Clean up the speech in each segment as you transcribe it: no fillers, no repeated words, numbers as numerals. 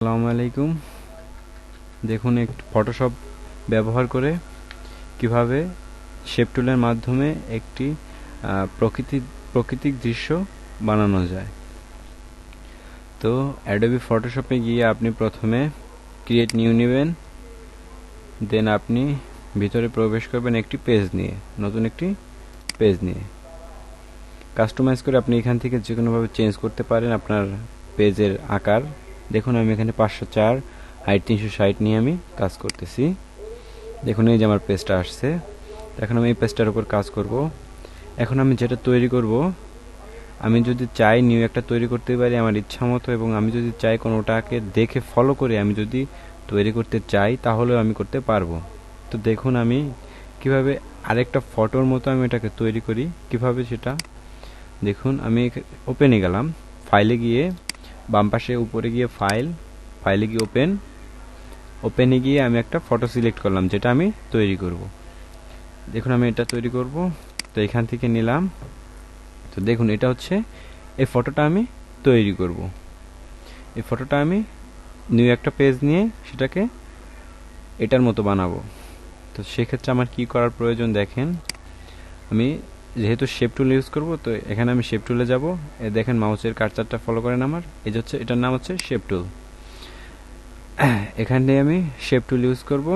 আসসালামু আলাইকুম। দেখুন একটু ফটোশপ ব্যবহার করে কিভাবে শেপ টুলের মাধ্যমে একটি প্রাকৃতিক দৃশ্য বানানো যায়। তো অ্যাডোবি ফটোশপে গিয়ে আপনি প্রথমে ক্রিয়েট নিউ নেবেন, দেন আপনি ভিতরে প্রবেশ করবেন একটি পেজ নিয়ে, নতুন একটি পেজ নিয়ে। কাস্টমাইজ করে আপনি এখান থেকে যে কোনোভাবে চেঞ্জ করতে পারেন আপনার পেজের আকার। দেখুন আমি এখানে 504 হাইট 360 নিয়ে আমি কাজ করতেছি। দেখুন এই যে আমার পেজটা আসছে। এখন আমি এই পেজটার উপর কাজ করব। এখন আমি যেটা তৈরি করব, আমি যদি চাই নিউ একটা তৈরি করতে পারি আমার ইচ্ছা মতো, এবং আমি যদি চাই কোনোটাকে দেখে ফলো করে আমি যদি তৈরি করতে চাই তাহলেও আমি করতে পারবো। তো দেখুন আমি কিভাবে আরেকটা ফটোর মতো আমি এটাকে তৈরি করি, কিভাবে সেটা দেখুন। আমি ওপেনে গেলাম, ফাইলে গিয়ে বাম পাশে উপরে গিয়ে ফাইলে গিয়ে ওপেনে গিয়ে আমি একটা ফটো সিলেক্ট করলাম যেটা আমি তৈরি করব। দেখুন আমি এটা তৈরি করব, তো এখান থেকে নিলাম। তো দেখুন এটা হচ্ছে এই ফটোটা আমি তৈরি করব। এই ফটোটা আমি নিউ একটা পেজ নিয়ে সেটাকে এটার মতো বানাবো। তো সেক্ষেত্রে আমার কি করার প্রয়োজন দেখেন, আমি যেহেতু শেপ টুল ইউজ করব, তো এখানে আমি শেপ টুলে যাব। দেখেন মাউসের কার্সারটা ফলো করেন আমার, এই হচ্ছে এটার নাম হচ্ছে শেপ টুল। এখানে আমি শেপ টুল ইউজ করব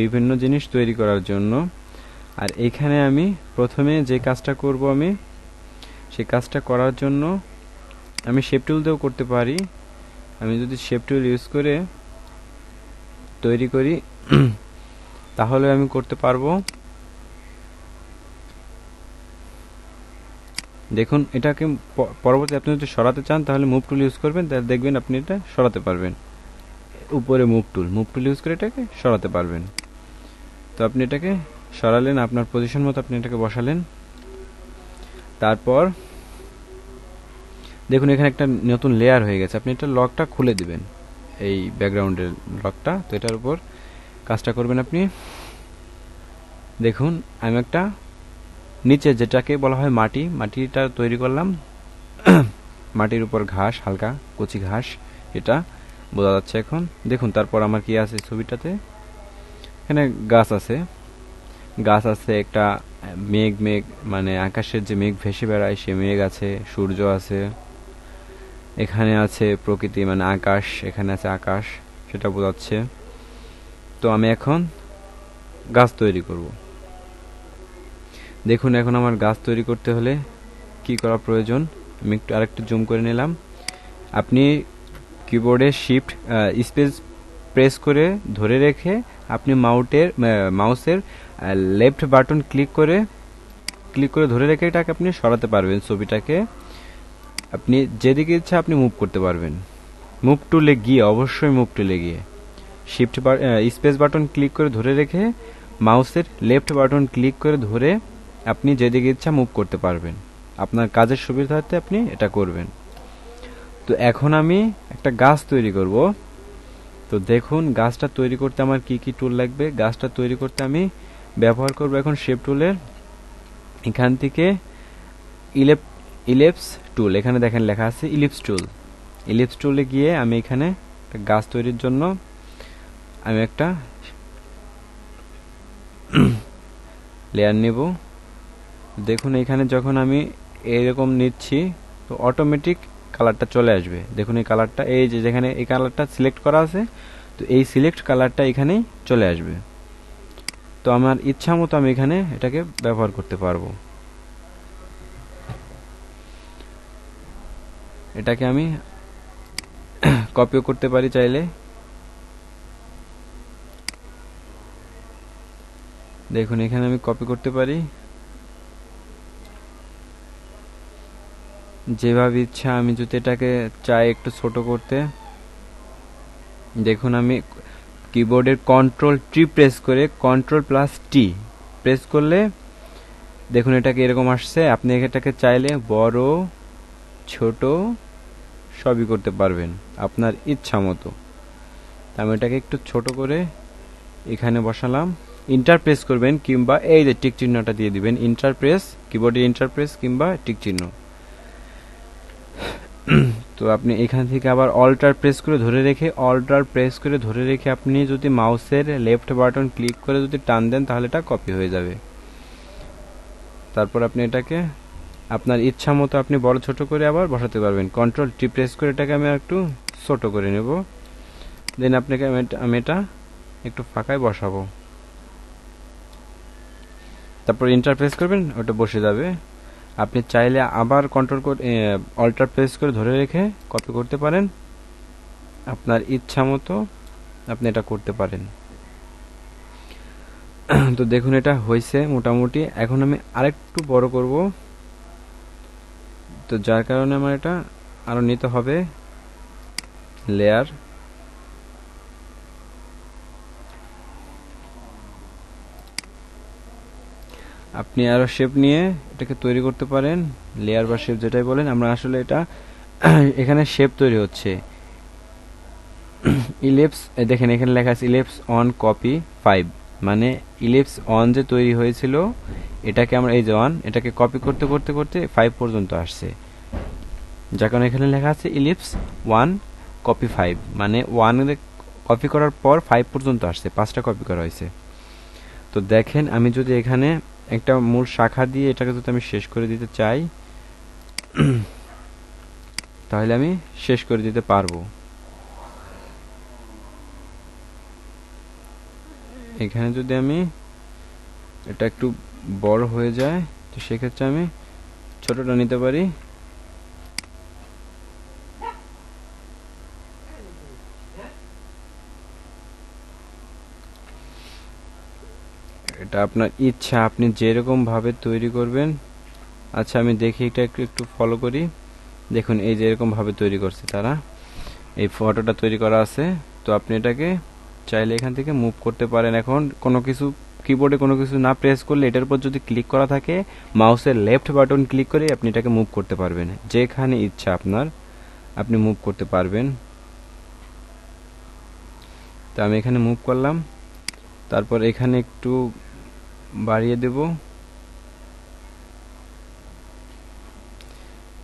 বিভিন্ন জিনিস তৈরি করার জন্য। আর এখানে আমি প্রথমে যে কাজটা করব, আমি সেই কাজটা করার জন্য আমি শেপ টুল দিয়েও করতে পারি। আমি যদি শেপ টুল ইউজ করে তৈরি করি তাহলে আমি করতে পারবো। দেখুন এটাকে পরবর্তী আপনি যদি সরাতে চান তাহলে মুভ টুল ইউজ করবেন, তাহলে দেখবেন আপনি এটা সরাতে পারবেন। উপরে মুভ টুল ইউজ করে এটাকে সরাতে পারবেন। তো আপনি এটাকে সরালেন, আপনার পজিশন মতো আপনি এটাকে বসালেন। তারপর দেখুন এখানে একটা নতুন লেয়ার হয়ে গেছে, আপনি এটা লকটা খুলে দিবেন, এই ব্যাকগ্রাউন্ডের লকটা। তো এটার উপর কাজটা করবেন আপনি। দেখুন আমি একটা নিচে যেটাকে বলা হয় মাটিটা তৈরি করলাম। মাটির উপর ঘাস, হালকা কচি ঘাস, এটা বোঝা যাচ্ছে এখন। দেখুন তারপর আমার কি আছে ছবিটাতে, এখানে গাছ আছে একটা মেঘ মানে আকাশের যে মেঘ ভেসে বেড়ায় সে মেঘ আছে, সূর্য আছে, এখানে আছে প্রকৃতি মানে আকাশ, এখানে আছে আকাশ, সেটা বোঝাচ্ছে। তো আমি এখন গাছ তৈরি করব। দেখুন এখন আমার গাছ তৈরি করতে হলে কি করা প্রয়োজন, আমি একটু আরেকটু জুম করে নিলাম। আপনি কিবোর্ডে শিফট স্পেস প্রেস করে ধরে রেখে আপনি মাউসের লেফট বাটন ক্লিক করে ধরে রেখে এটাকে আপনি সরাতে পারবেন। ছবিটাকে আপনি যেদিকে ইচ্ছা আপনি মুভ করতে পারবেন। মুভ টুলে গিয়ে অবশ্যই মুভ টুলে গিয়ে শিফট স্পেস বাটন ক্লিক করে ধরে রেখে মাউসের লেফট বাটন ক্লিক করে ধরে আপনি যেদিকে ইচ্ছা মুভ করতে পারবেন। আপনার কাজের সুবিধার্থে আপনি এটা করবেন। তো এখন আমি একটা গাছ তৈরি করব। তো দেখুন গাছটা তৈরি করতে আমার কি কি টুল লাগবে। গাছটা তৈরি করতে আমি ব্যবহার করব এখন শেপ টুলের এখান থেকে ইলিপস টুল, এখানে দেখেন লেখা আছে ইলিপস টুলে গিয়ে আমি এখানে গাছ তৈরির জন্য আমি একটা লেয়ার নেব। দেখুন এখানে যখন আমি এরকম নিচ্ছি তো অটোমেটিক কালারটা চলে আসবে। দেখুন এই কালারটা, এই যে যেখানে এই কালারটা সিলেক্ট করা আছে, তো এই সিলেক্ট কালারটা এখানেই চলে আসবে। তো আমার ইচ্ছা মতো আমি এখানে এটাকে ব্যবহার করতে পারবো। এটাকে আমি কপিও করতে পারি চাইলে। দেখুন এখানে আমি কপি করতে পারি যেভাবে ইচ্ছা। আমি যদি এটাকে চাই একটু ছোট করতে, দেখুন আমি কিবোর্ডের কন্ট্রোল+T প্রেস করলে দেখুন এটাকে এরকম আসছে। আপনি এটাকে চাইলে বড় ছোট সবই করতে পারবেন আপনার ইচ্ছা মতো। আমি এটাকে একটু ছোট করে এখানে বসালাম। ইন্টার প্রেস করবেন কিংবা এই যে টিক চিহ্নটা দিয়ে দিবেন, কিবোর্ডের ইন্টার প্রেস কিংবা টিক চিহ্ন। তো তো আপনি এখান থেকে আবার অল্টার প্রেস করে ধরে রেখে আপনি যদি মাউসের লেফট বাটন ক্লিক করে যদি টান দেন তাহলে এটা কপি হয়ে যাবে। তারপর আপনি এটাকে আপনার ইচ্ছা মতো আপনি বড় ছোট করে আবার বসাতে পারবেন। কন্ট্রোল টি প্রেস করে এটাকে আমি একটু ছোট করে নেব, দেন আপনাকে আমি এটা একটু ফাঁকায় বসাবো। তারপর এন্টার প্রেস করবেন, ওটা বসে যাবে। আপনি চাইলে আবার কন্ট্রোল করে অল্টার প্রেস করে ধরে রেখে কপি করতে পারেন, আপনার ইচ্ছা মতো আপনি এটা করতে পারেন। তো দেখুন এটা হয়েছে মোটামুটি। এখন আমি আরেকটু বড় করব, তো যার কারণে আমার এটা আরো নিতে হবে লেয়ার। আপনি আরো শেপ নিয়ে এটাকে তৈরি করতে পারেন, লেয়ার বা শেপ যেটাই বলেন। আমরা আসলে এটা এখানে শেপ তৈরি হচ্ছে ইলিপস। দেখেন এখানে লেখা আছে ইলিপস অন কপি 5, মানে ইলিপস অন যে তৈরি হয়েছিল এটাকে আমরা এই যে অন, এটাকে কপি করতে করতে করতে 5 পর্যন্ত আসছে, যার কারণে এখানে লেখা আছে ইলিপস 1 কপি 5, মানে 1 কপি করার পর 5 পর্যন্ত আসছে, 5টা কপি করা হয়েছে। তো দেখেন আমি যদি এখানে একটা মূল শাখা দিয়ে এটাকে যদি আমি শেষ করে দিতে চাই তাহলে আমি শেষ করে দিতে পারবো। এখানে যদি আমি এটা একটু বড় হয়ে যায় তো সেক্ষেত্রে আমি ছোটটা নিতে পারি। এটা আপনার ইচ্ছা, আপনি যেরকম ভাবে তৈরি করবেন। আচ্ছা আমি দেখি এটা একটু ফলো করি। দেখুন এই যে এরকম ভাবে তৈরি করছে তারা, এই ফটোটা তৈরি করা আছে। তো আপনি এটাকে চাইলে এখান থেকে মুভ করতে পারেন। এখন কোনো কিছু কিবোর্ডে কোনো কিছু না প্রেস করলে এটার উপর যদি ক্লিক করা থাকে মাউসের লেফট বাটন ক্লিক করে আপনি এটাকে মুভ করতে পারবেন, যেখানে ইচ্ছা আপনার আপনি মুভ করতে পারবেন। তো আমি এখানে মুভ করলাম, তারপর এখানে একটু বাড়িয়ে দেব,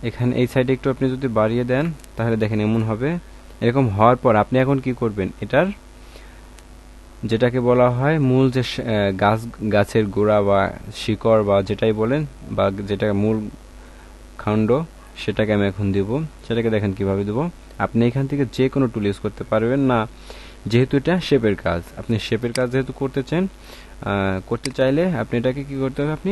এখানে এই সাইডে একটু আপনি যদি বাড়িয়ে দেন তাহলে দেখেন এমন হবে। এরকম হওয়ার পর আপনি এখন কি করবেন, এটার যেটাকে বলা হয় মূল যে গাছের গোড়া বা শিকড় বা যেটাই বলেন বা যেটা মূল খণ্ড সেটাকে আমি এখন দিব। সেটাকে দেখেন কিভাবে দেব। আপনি এখান থেকে যে কোনো টুল ইউজ করতে পারবেন না, যেহেতু এটা শেপের কাজ। আপনি শেপের কাজ যেহেতু করতে চাইলে আপনি এটাকে কি করতে হবে, আপনি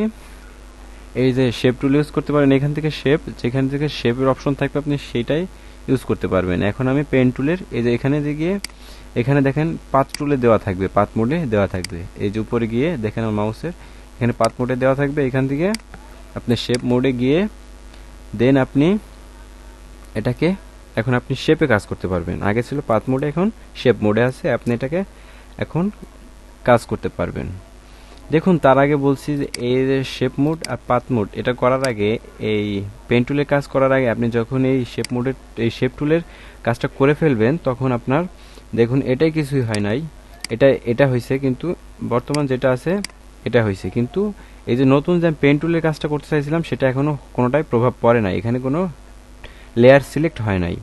এই যে শেপ টুল ইউজ করতে পারেন। এখান থেকে শেপ, যেখান থেকে শেপের অপশন থাকবে আপনি সেটাই ইউজ করতে পারবেন। এখন আমি পেন টুলের এই যে এখানে গিয়ে এখানে দেখেন পাথ টুলে দেওয়া থাকবে, পাথ মোডে দেওয়া থাকবে। এই যে উপরে গিয়ে দেখেন আমার মাউসের এখানে পাথ মোডে দেওয়া থাকবে। এখান থেকে আপনি শেপ মোডে গিয়ে দেন আপনি এটাকে এখন আপনি শেপে কাজ করতে পারবেন। আগে ছিল পাথ মোডে, এখন শেপ মোডে আছে। আপনি এটাকে এখন কাজ করতে পারবেন। দেখুন তার আগে বলছি যে এই যে শেপ মোড আর পাথ মোড এটা করার আগে, এই পেন টুলের কাজ করার আগে আপনি যখন এই শেপ টুলের কাজটা করে ফেলবেন তখন আপনার দেখুন এটাই কিছুই হয় নাই, এটা হয়েছে, কিন্তু বর্তমান যেটা আছে এটা হয়েছে। কিন্তু এই যে নতুন যে পেন টুলের কাজটা করতে চাইছিলাম সেটা এখনো কোনোটাই প্রভাব পড়ে নাই, এখানে কোনো লেয়ার সিলেক্ট হয় নাই।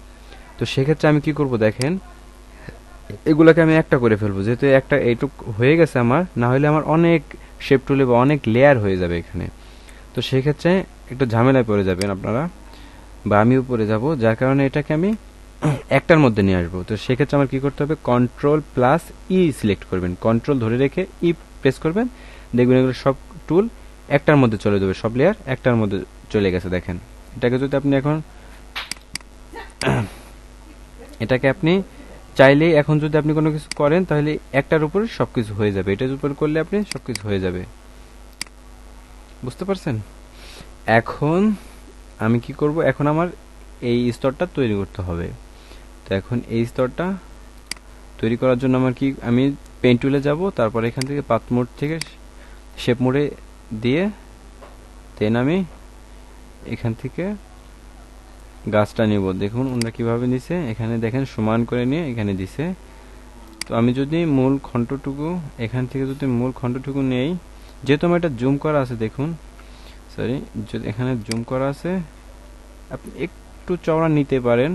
তো সেক্ষেত্রে আমি কি করব দেখেন, এগুলোকে আমি একটা করে ফেলবো, যেহেতু একটা এইটুক হয়ে গেছে আমার, না হলে আমার অনেক শেপ টুলে বা অনেক লেয়ার হয়ে যাবে এখানে। তো সেক্ষেত্রে একটু ঝামেলায় পড়ে যাবেন আপনারা বা আমিও পড়ে যাব, যার কারণে এটাকে আমি একটার মধ্যে নিয়ে আসবো। তো সেক্ষেত্রে আমার কি করতে হবে, কন্ট্রোল প্লাস ই সিলেক্ট করবেন, কন্ট্রোল ধরে রেখে ই প্রেস করবেন, দেখবেন এগুলো সব টুল একটার মধ্যে চলে যাবে, সব লেয়ার একটার মধ্যে চলে গেছে। দেখেন এটাকে যদি আপনি এখন এটাকে আপনি চাইলেই এখন যদি আপনি কোনো কিছু করেন তাহলে একটার উপরে সবকিছু হয়ে যাবে, এটার উপর করলে আপনি সবকিছু হয়ে যাবে। বুঝতে পারছেন? এখন আমি কি করব, এখন আমার এই স্তরটা তৈরি করতে হবে। তো এখন এই স্তরটা তৈরি করার জন্য আমার কি, আমি পেইন্ট টুলে যাব, তারপর এখান থেকে পাথ মোড থেকে শেপ মোডে দিয়ে দেন আমি এখান থেকে গাছটা নিব। দেখুন ওনারা কিভাবে নিছে, এখানে দেখেন সমান করে নিয়ে এখানে দিছে। তো আমি যদি মূল খণ্ডটুকু এখান থেকে যদি মূল খণ্ডটুকু নেই, যেহেতু আমার এটা জুম করা আছে, দেখুন সরি, যদি এখানে জুম করা আছে আপনি একটু চওড়া নিতে পারেন,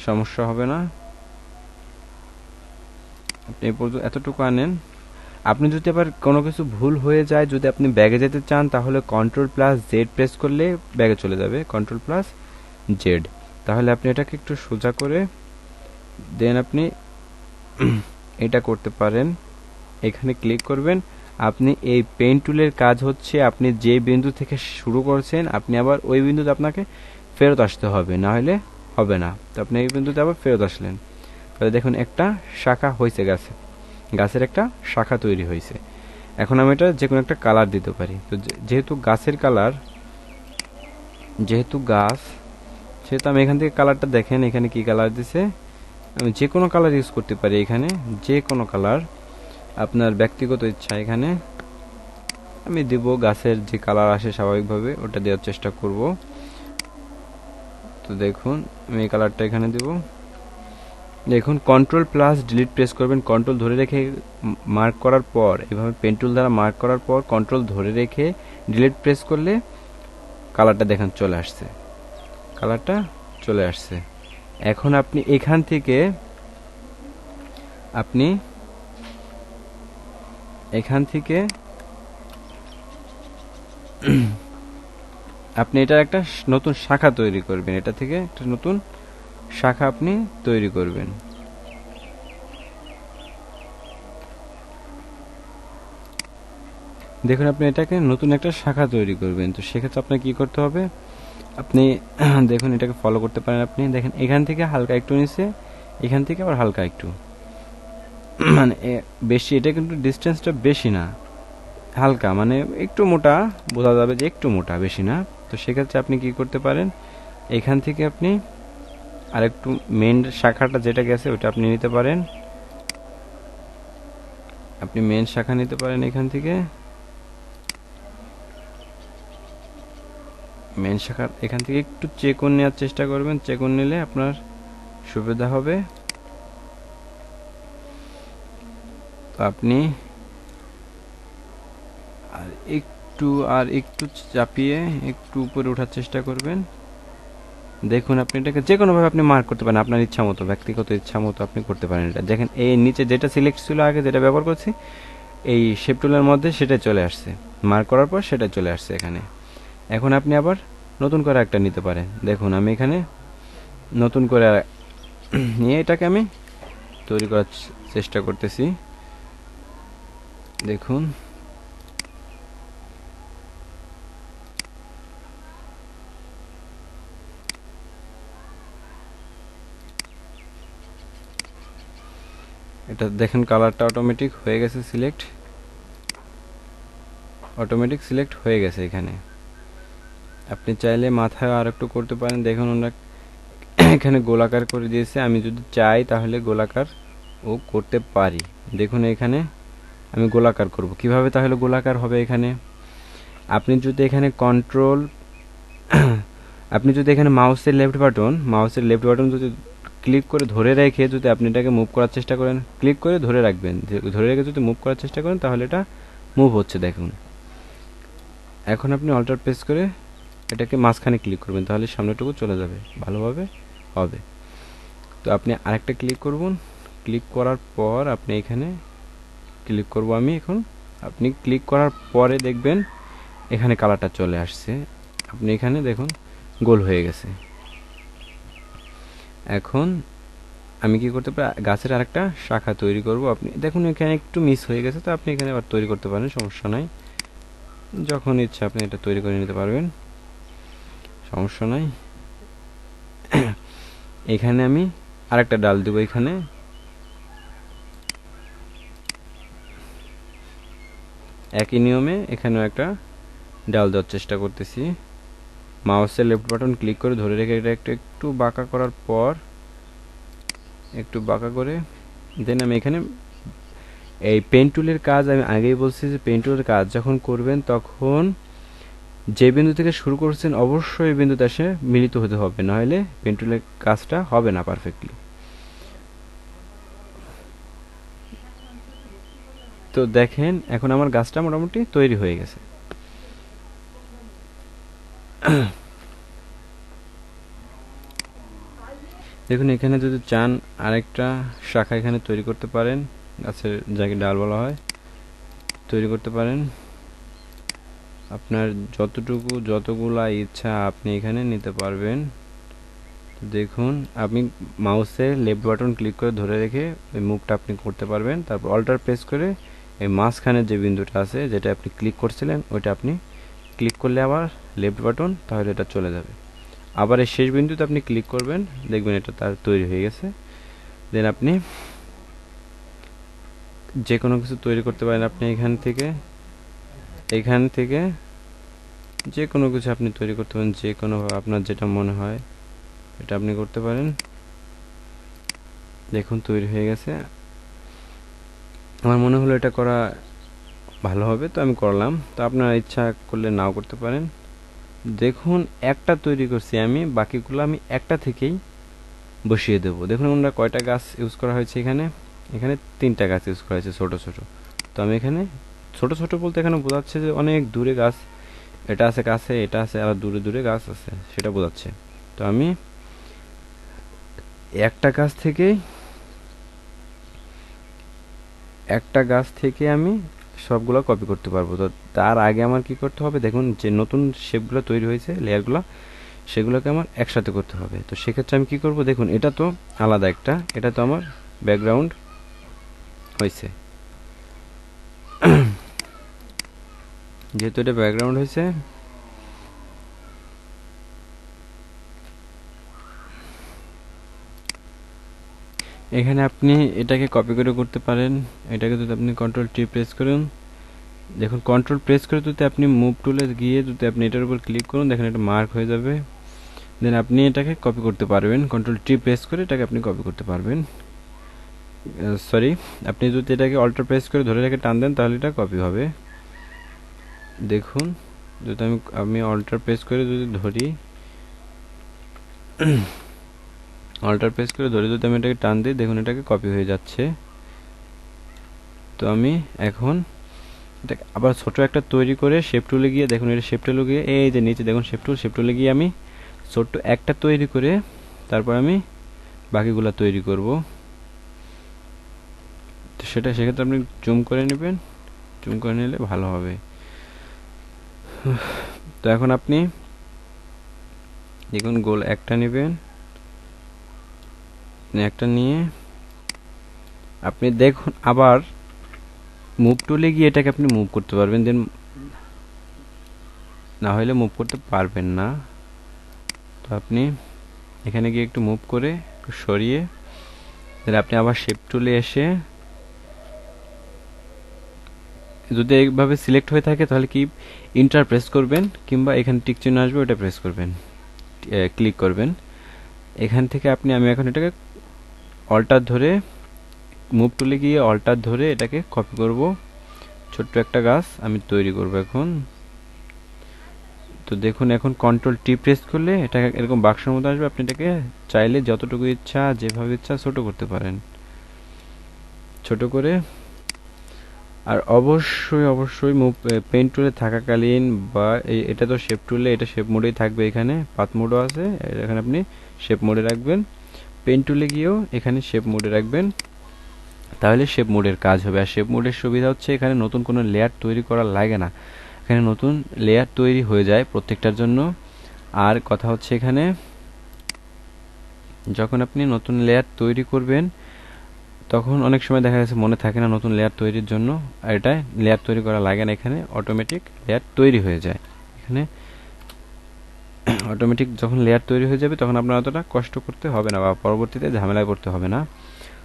সমস্যা হবে না। আপনি এতটুকু আনেন। আপনি যদি আবার কোনো কিছু ভুল হয়ে যায়, যদি আপনি ব্যাগে যেতে চান, তাহলে Ctrl+Z প্রেস করলে ব্যাগে চলে যাবে, Ctrl+Z। তাহলে আপনি এটাকে একটু সোজা করে দেন আপনি এটা করতে পারেন। এখানে ক্লিক করবেন। আপনি এই পেন টুলের কাজ হচ্ছে, আপনি যে বিন্দু থেকে শুরু করছেন আপনি আবার ওই বিন্দুতে আপনাকে ফেরত আসতে হবে, না হলে হবে না। তো আপনি এই বিন্দুতে আবার ফেরত আসলেন, তাহলে দেখুন একটা শাখা হয়েছে গাছের একটা শাখা তৈরি হয়েছে। এখন আমি এটা যে কোনো একটা কালার দিতে পারি। তো যেহেতু গাছের কালার, যেহেতু গাছ, সেহেতু আমি এখান থেকে কালারটা দেখেন এখানে কি কালার দিছে। আমি যে কোনো কালার ইউজ করতে পারি, এখানে যে কোনো কালার আপনার ব্যক্তিগত ইচ্ছা। এখানে আমি দিব গাছের যে কালার আসে স্বাভাবিকভাবে ওটা দেওয়ার চেষ্টা করব। তো দেখুন আমি এই কালারটা এখানে দেব। দেখুন Ctrl+Delete প্রেস করবেন, কন্ট্রোল ধরে রেখে মার্ক করার পর, এভাবে পেন টুল দ্বারা মার্ক করার পর কন্ট্রোল ধরে রেখে ডিলিট প্রেস করলে কালারটা দেখেন চলে আসছে, কালারটা চলে আসছে। এখন আপনি এখান থেকে আপনি এটার একটা নতুন শাখা তৈরি করবেন, এটা থেকে একটা নতুন শাখা আপনি তৈরি করবেন। দেখুন আপনি এটাকে নতুন একটা শাখা তৈরি করবেন। তো সেক্ষেত্রে আপনাকে কি করতে হবে, আপনি দেখুন এটাকে ফলো করতে পারেন। আপনি দেখেন এখান থেকে হালকা একটু নিচে, এখান থেকে আবার হালকা একটু, মানে বেশি, এটা কিন্তু ডিস্টেন্সটা বেশি না, হালকা, মানে একটু মোটা, বোঝা যাবে যে একটু মোটা, বেশি না। তো সেক্ষেত্রে আপনি কি করতে পারেন, এখান থেকে আপনি আরেকটু মেন শাখাটা যেটা গেছে ওটা আপনি নিতে পারেন, আপনি মেন শাখা নিতে পারেন। এখান থেকে মেন শাখা এখান থেকে একটু চেকন নেওয়ার চেষ্টা করবেন, চেকন নিলে আপনার সুবিধা হবে। তো আপনি আর একটু চাপিয়ে একটু উপরে ওঠার চেষ্টা করবেন। দেখুন আপনি এটাকে যে কোনোভাবে আপনি মার্ক করতে পারেন, আপনার ইচ্ছা মতো, ব্যক্তিগত ইচ্ছা মতো আপনি করতে পারেন এটা। দেখেন এই নিচে যেটা সিলেক্ট ছিল আগে, যেটা ব্যবহার করছি এই শেপ টুলের মধ্যে, সেটা চলে আসছে, মার্ক করার পর সেটা চলে আসছে এখানে। এখন আপনি আবার নতুন করে একটা নিতে পারেন। দেখুন আমি এখানে নতুন করে নিয়ে এটাকে আমি তৈরি করার চেষ্টা করতেছি। দেখুন এটা দেখেন কালারটা অটোমেটিক হয়ে গেছে, অটোমেটিক সিলেক্ট হয়ে গেছে এখানে। আপনি চাইলে মাথায় আর একটু করতে পারেন। দেখুন আমরা এখানে গোলাকার করে দিয়েছে, আমি যদি চাই তাহলে গোলাকার ও করতে পারি। দেখুন এখানে আমি গোলাকার করব কিভাবে, তাহলে গোলাকার হবে এখানে আপনি যদি এখানে আপনি যদি এখানে মাউসের লেফট বাটন যদি ক্লিক করে ধরে রেখে যদি আপনি এটাকে মুভ করার চেষ্টা করেন, ক্লিক করে ধরে রাখবেন, ধরে রেখে যদি মুভ করার চেষ্টা করেন তাহলে এটা মুভ হচ্ছে। দেখুন এখন আপনি অল্টার প্রেস করে এটাকে মাঝখানে ক্লিক করবেন, তাহলে সামনেটুকু চলে যাবে, ভালোভাবে হবে। তো আপনি আরেকটা ক্লিক করবেন, ক্লিক করার পর আপনি এখানে ক্লিক করব আমি এখন। আপনি ক্লিক করার পরে দেখবেন এখানে কালারটা চলে আসছে, আপনি এখানে দেখুন গোল হয়ে গেছে। এখন আমি কি করতে পারি, গাছের আরেকটা শাখা তৈরি করব। আপনি দেখুন এখানে একটু মিস হয়ে গেছে, তো আপনি এখানে আবার তৈরি করতে পারেন, সমস্যা নাই। যখন ইচ্ছা আপনি এটা তৈরি করে নিতে পারবেন, সমস্যা নাই। এখানে আমি আরেকটা ডাল দেব, এখানে একই নিয়মে এখানেও একটা ডাল দেওয়ার চেষ্টা করতেছি। মাউসের লেফট বাটন ক্লিক করে ধরে রেখে এটা একটু বাঁকা করার পর, একটু বাঁকা করে দেন আমি এখানে এই পেন টুলের কাজ, আমি আগেই বলছি যে পেন টুলের কাজ যখন করবেন তখন যে বিন্দু থেকে শুরু করছেন অবশ্যই এই বিন্দুতে এসে মিলিত হতে হবে, নাহলে পেন টুলের কাজটা হবে না পারফেক্টলি। তো দেখেন এখন আমার গাছটা মোটামুটি তৈরি হয়ে গেছে। দেখুন এখানে যদি চান আরেকটা শাখা এখানে তৈরি করতে পারেন, গাছের যাকে ডাল বলা হয়, তৈরি করতে পারেন। আপনার যতগুলা ইচ্ছা আপনি এখানে নিতে পারবেন। দেখুন আপনি মাউসে লেফট বাটন ক্লিক করে ধরে রেখে ওই মুভটা আপনি করতে পারবেন। তারপর অল্টার প্রেস করে এই মাঝখানের যে বিন্দুটা আছে যেটা আপনি ক্লিক করছিলেন ওইটা আপনি ক্লিক করলে আবার লেফট বাটন, তাহলে এটা চলে যাবে। আবার এই শেষ বিন্দুতে আপনি ক্লিক করবেন, দেখবেন এটা তার তৈরি হয়ে গেছে। দেন আপনি যে কোনো কিছু তৈরি করতে পারেন। আপনি এখান থেকে যে কোনো কিছু আপনি তৈরি করতে পারেন, যে কোনোভাবে আপনার যেটা মনে হয় এটা আপনি করতে পারেন। দেখুন তৈরি হয়ে গেছে। আমার মনে হলো এটা করা ভালো হবে, তো আমি করলাম। তো আপনারা ইচ্ছা করলে নাও করতে পারেন। দেখুন একটা তৈরি করছি আমি, বাকিগুলো আমি একটা থেকেই বসিয়ে দেব। দেখুন আমরা কয়টা গাছ ইউজ করা হয়েছে এখানে, এখানে 3টা গাছ ইউজ করা হয়েছে ছোট ছোট। তো আমি এখানে ছোট ছোট বলতে এখানে বোঝাচ্ছে যে অনেক দূরে গাছ, এটা আছে কাছে, এটা আছে আর দূরে দূরে গাছ আছে, সেটা বোঝাচ্ছে। তো আমি একটা গাছ থেকে আমি সবগুলো কপি করতে পারবো। তো তার আগে আমার কি করতে হবে, দেখুন যে নতুন শেপগুলো তৈরি হয়েছে লেয়ারগুলো, সেগুলোকে আমার একসাথে করতে হবে। তো সেক্ষেত্রে আমি কি করব, দেখুন এটা তো আলাদা একটা, এটা তো আমার ব্যাকগ্রাউন্ড হয়েছে। যেহেতু এটা ব্যাকগ্রাউন্ড হয়েছে, এখানে আপনি এটাকে কপি করে করতে পারেন। এটাকে যদি আপনি কন্ট্রোল-T প্রেস করুন, দেখুন কন্ট্রোল প্রেস করে যদি আপনি মুভ টুলে গিয়ে যদি আপনি এটার উপর ক্লিক করুন, দেখেন এটা মার্ক হয়ে যাবে। দেন আপনি এটাকে কপি করতে পারবেন, কন্ট্রোল-T প্রেস করে এটাকে আপনি কপি করতে পারবেন। সরি, আপনি যদি এটাকে অল্টার প্রেস করে ধরে রেখে টান দেন তাহলে এটা কপি হবে। দেখুন যদি আমি অল্টার প্রেস করে যদি ধরি, অল্টার প্রেস করে ধরে যদি আমি এটাকে টান দিই, দেখুন এটাকে কপি হয়ে যাচ্ছে। তো আমি এখন এটা আবার ছোট একটা তৈরি করে শেপ টুলে গিয়ে, দেখুন এটা শেপ টুলে গিয়ে এই যে নিচে দেখুন শেপ টুলে গিয়ে আমি ছোট্ট একটা তৈরি করে তারপর আমি বাকিগুলো তৈরি করব। তো সেক্ষেত্রে আপনি জুম করে নেবেন, জুম করে নিলে ভালো হবে। তো এখন আপনি দেখুন গোল একটা নেবেন, একটা নিয়ে আপনি দেখুন আবার মুভ টুলে গিয়ে এটাকে আপনি মুভ করতে পারবেন, দেন না হলে মুভ করতে পারবেন না। তো আপনি এখানে গিয়ে একটু মুভ করে একটু সরিয়ে দেন আপনি আবার শেপ টুলে এসে যদি এইভাবে সিলেক্ট হয়ে থাকে তাহলে কি ইন্টার প্রেস করবেন, কিংবা এখানে টিক চিহ্ন আসবে ওটা প্রেস করবেন, ক্লিক করবেন। এখান থেকে আমি এখন এটাকে অল্টার ধরে মুভ টুলে গিয়ে অল্টার ধরে এটাকে কপি করব, ছোট্ট একটা গাছ আমি তৈরি করব এখন। তো দেখুন এখন কন্ট্রোল-T প্রেস করলে এটা এরকম বাক্সের মতো আসবে। আপনি এটাকে চাইলে যতটুকু ইচ্ছা যেভাবে ইচ্ছা ছোট করতে পারেন, ছোট করে। আর অবশ্যই মুভ পেইন্ট টুলে থাকাকালীন বা এটা তো শেপ টুলে, এটা শেপ মোডেই থাকবে, এখানে পাথ মোডও আছে, এখানে আপনি শেপ মোডে রাখবেন। পেইন্ট টুলে গিয়েও এখানে শেপ মোডে রাখবেন, তাহলে শেপ মোডের কাজ হবে। আর শেপ মোডের সুবিধা হচ্ছে এখানে নতুন কোনো লেয়ার তৈরি করা লাগে না, এখানে নতুন লেয়ার তৈরি হয়ে যায় প্রত্যেকটার জন্য। আর কথা হচ্ছে এখানে যখন আপনি নতুন লেয়ার তৈরি করবেন তখন অনেক সময় দেখা যাচ্ছে মনে থাকে না নতুন লেয়ার তৈরির জন্য, আর এটা লেয়ার তৈরি করা লাগে না, এখানে অটোমেটিক লেয়ার তৈরি হয়ে যায়। এখানে অটোমেটিক যখন লেয়ার তৈরি হয়ে যাবে তখন আপনার অতটা কষ্ট করতে হবে না বা পরবর্তীতে ঝামেলায় পড়তে হবে না।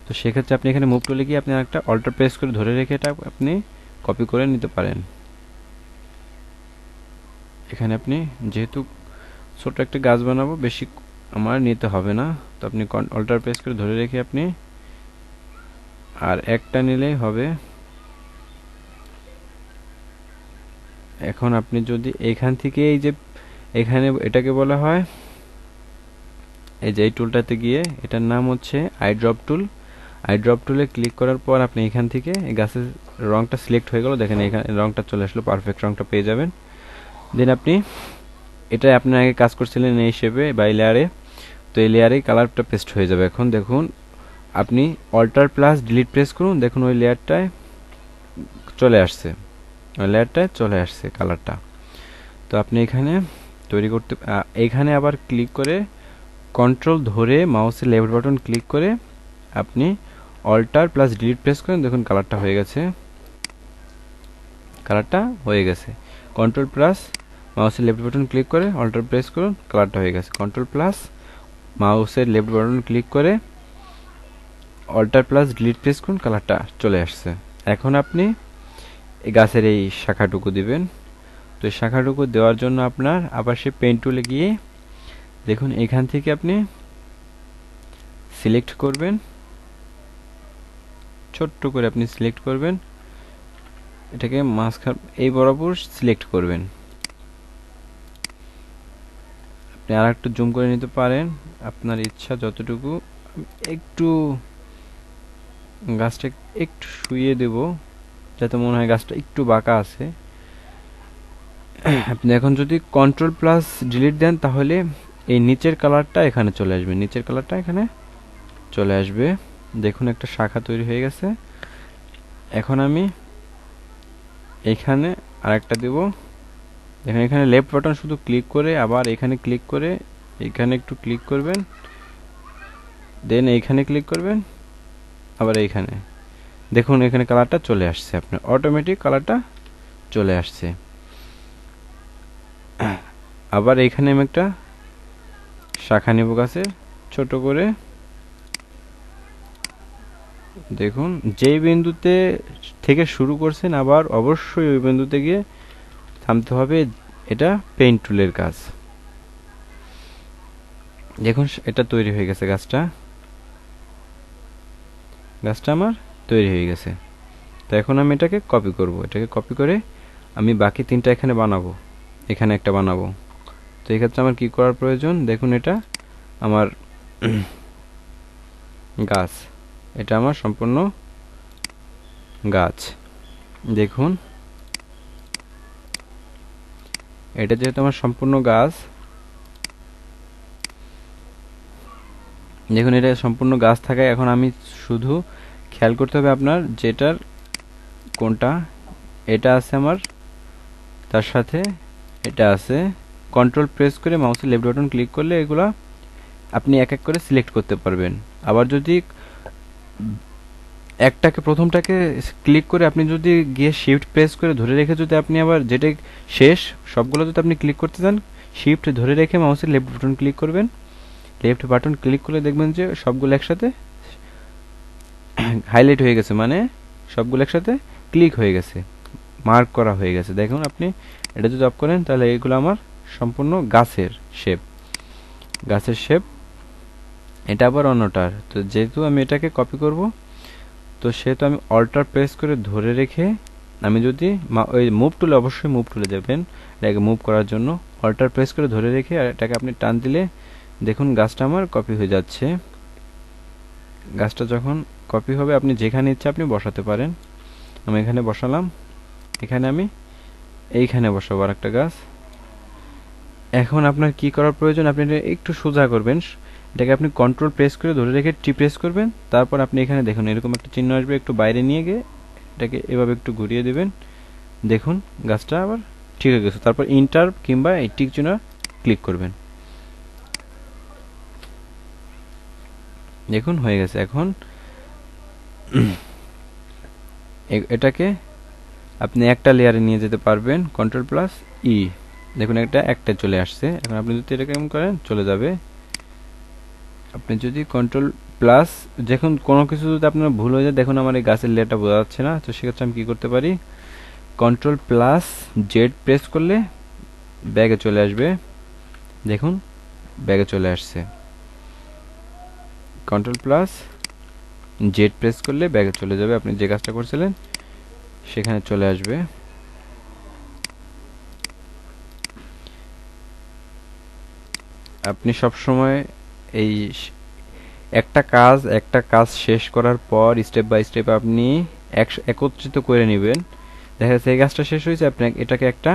তো সেক্ষেত্রে আপনি এখানে মুভ টুলে গিয়ে আপনি একটা অল্টার প্রেস করে ধরে রেখে এটা আপনি কপি করে নিতে পারেন। এখানে আপনি যেহেতু ছোট একটা গাছ বানাবো, বেশি আমার নিতে হবে না, তো আপনি অল্টার প্রেস করে ধরে রেখে আপনি আর একটা নিলেই হবে। এখন আপনি যদি এখান থেকে এই যে এখানে এটাকে বলা হয় এই যে এই টুলটাতে গিয়ে, এটার নাম হচ্ছে I drop tool. I drop টুলে ক্লিক করার পর আপনি এখান থেকে এই গাছের রংটা সিলেক্ট হয়ে গেল, দেখেন এখানে রংটা চলে আসলো, পারফেক্ট রংটা পেয়ে যাবেন। দেন আপনি এটা আপনি আগে কাজ করছিলেন এই শেপে বা লেয়ারে, তো এই লেয়ারেই কালারটা পেস্ট হয়ে যাবে। এখন দেখুন আপনি অল্টার প্লাস ডিলিট প্রেস করুন, দেখুন ওই লেয়ারটায় চলে আসছে, ওই লেয়ারটায় চলে আসছে কালারটা। তো আপনি এখানে তৈরি করতে এইখানে আবার ক্লিক করে কন্ট্রোল ধরে মাউসের লেফট বাটন ক্লিক করে আপনি অল্টার প্লাস ডিলিট প্রেস করেন, দেখুন কালারটা হয়ে গেছে, কালারটা হয়ে গেছে। কন্ট্রোল প্লাস মাউসের লেফট বাটন ক্লিক করে অল্টার প্রেস করুন, কালারটা হয়ে গেছে। কন্ট্রোল প্লাস মাউসের লেফট বাটন ক্লিক করে অল্টার প্লাস ডিলিট প্রেস করুন, কালারটা চলে আসছে। এখন আপনি এই গাছের এই শাখাটুকু দিবেন। তো এই শাখাটুকু দেওয়ার জন্য আপনার আবার সে পেন টুলে গিয়ে দেখুন এখান থেকে আপনি সিলেক্ট করবেন, ছোট্ট করে আপনি সিলেক্ট করবেন, এটাকে মাঝখান এই বরাবর সিলেক্ট করবেন। আপনি আর একটু জুম করে নিতে পারেন আপনার ইচ্ছা যতটুকু। একটু গাছটা একটু শুইয়ে দেব যাতে মনে হয় গাছটা একটু বাঁকা আছে। আপনি এখন যদি কন্ট্রোল প্লাস ডিলিট দেন তাহলে এই নিচের কালারটা এখানে চলে আসবে, নিচের কালারটা এখানে চলে আসবে। দেখুন একটা শাখা তৈরি হয়ে গেছে। এখন আমি এখানে আরেকটা দেব। দেখুন এখানে লেফট বাটন শুধু ক্লিক করে আবার এখানে ক্লিক করে এখানে একটু ক্লিক করবেন, দেন এইখানে ক্লিক করবেন, আবার এইখানে দেখুন এখানে কালারটা চলে আসছে, আপনার অটোমেটিক কালারটা চলে আসছে। আবার এইখানে আমি একটা শাখা নেব গাছের, ছোট করে দেখুন যেই বিন্দুতে থেকে শুরু করছেন আবার অবশ্যই ওই বিন্দুতে গিয়ে থামতে হবে। এটা পেইন্ট টুলের কাজ। দেখুন এটা তৈরি হয়ে গেছে, গাছটা আমার তৈরি হয়ে গেছে। তো এখন আমি এটাকে কপি করব, এটাকে কপি করে আমি বাকি তিনটা এখানে বানাবো, এখানে একটা বানাবো। তো এই ক্ষেত্রে আমার কি করার প্রয়োজন, দেখুন এটা আমার গাছ, এটা আমার সম্পূর্ণ গাছ। দেখুন এটা যেহেতু আমার সম্পূর্ণ গাছ, দেখুন এটা সম্পূর্ণ গাছ থাকায় এখন আমি শুধু খেয়াল করতে হবে আপনার যেটার কোনটা, এটা আছে আমার, তার সাথে এটা আছে। কন্ট্রোল প্রেস করে মাউসের লেফট বাটন ক্লিক করলে এগুলা আপনি এক এক করে সিলেক্ট করতে পারবেন। আবার যদি একটাকে প্রথমটাকে ক্লিক করে আপনি যদি গিয়ে শিফট প্রেস করে ধরে রেখে যদি আপনি আবার যেটা শেষ সবগুলো যদি আপনি ক্লিক করতে চান, শিফট ধরে রেখে মাউসের লেফট বাটন ক্লিক করবেন। লেফট বাটন ক্লিক করলে দেখবেন যে সবগুলো একসাথে হাইলাইট হয়ে গেছে, মানে সবগুলো একসাথে ক্লিক হয়ে গেছে, মার্ক করা হয়ে গেছে। দেখুন আপনি এটা যদি অফ করেন তাহলে এগুলো আমার সম্পূর্ণ গাছের শেপ, গাছের শেপ। এটা আবার অন্যটার। তো যেহেতু আমি এটাকে কপি করব, তো সেহেতু আমি অল্টার প্রেস করে ধরে রেখে আমি যদি ওই মুভ টুলে, অবশ্যই মুভ টুলে যাবেন এটাকে মুভ করার জন্য। অল্টার প্রেস করে ধরে রেখে আর এটাকে আপনি টান দিলে দেখুন গাছটা আমার কপি হয়ে যাচ্ছে। গাছটা যখন কপি হবে আপনি যেখানে ইচ্ছা আপনি বসাতে পারেন। আমি এখানে বসালাম, এখানে আমি এইখানে বসাবো আর একটা গাছ। এখন আপনার কি করার প্রয়োজন, আপনি এটা একটু সোজা করবেন। এটাকে আপনি কন্ট্রোল প্রেস করে ধরে রেখে টি প্রেস করবেন, তারপর আপনি এখানে দেখুন এরকম একটা চিহ্ন আসবে, একটু বাইরে নিয়ে গিয়ে এটাকে এভাবে একটু ঘুরিয়ে দেবেন। দেখুন গাছটা আবার ঠিক হয়ে গেছে। তারপর ইন্টার কিংবা এই টিক চিহ্ন ক্লিক করবেন, দেখুন হয়ে গেছে। এখন এটাকে আপনি একটা লেয়ারে নিয়ে যেতে পারবেন, কন্ট্রোল প্লাস ই, দেখুন একটা চলে আসছে। এখন আপনি যদি এটা কেমন করেন চলে যাবে। আপনি যদি কন্ট্রোল প্লাস, দেখুন কোনো কিছু যদি আপনার ভুল হয়ে যায়, দেখুন আমার এই গাছের লেয়ারটা বোঝা যাচ্ছে না, তো সেক্ষেত্রে আমি কী করতে পারি, কন্ট্রোল প্লাস জেড প্রেস করলে ব্যাগে চলে আসবে। দেখুন ব্যাগে চলে আসছে। কন্ট্রোল প্লাস জেড প্রেস করলে ব্যাগে চলে যাবে, আপনি যে কাজটা করছিলেন সেখানে চলে আসবে। আপনি সব সময় এই একটা কাজ শেষ করার পর স্টেপ বাই স্টেপ আপনি একত্রিত করে নেবেন। দেখা যাচ্ছে এই কাজটা শেষ হয়েছে, আপনি এটাকে একটা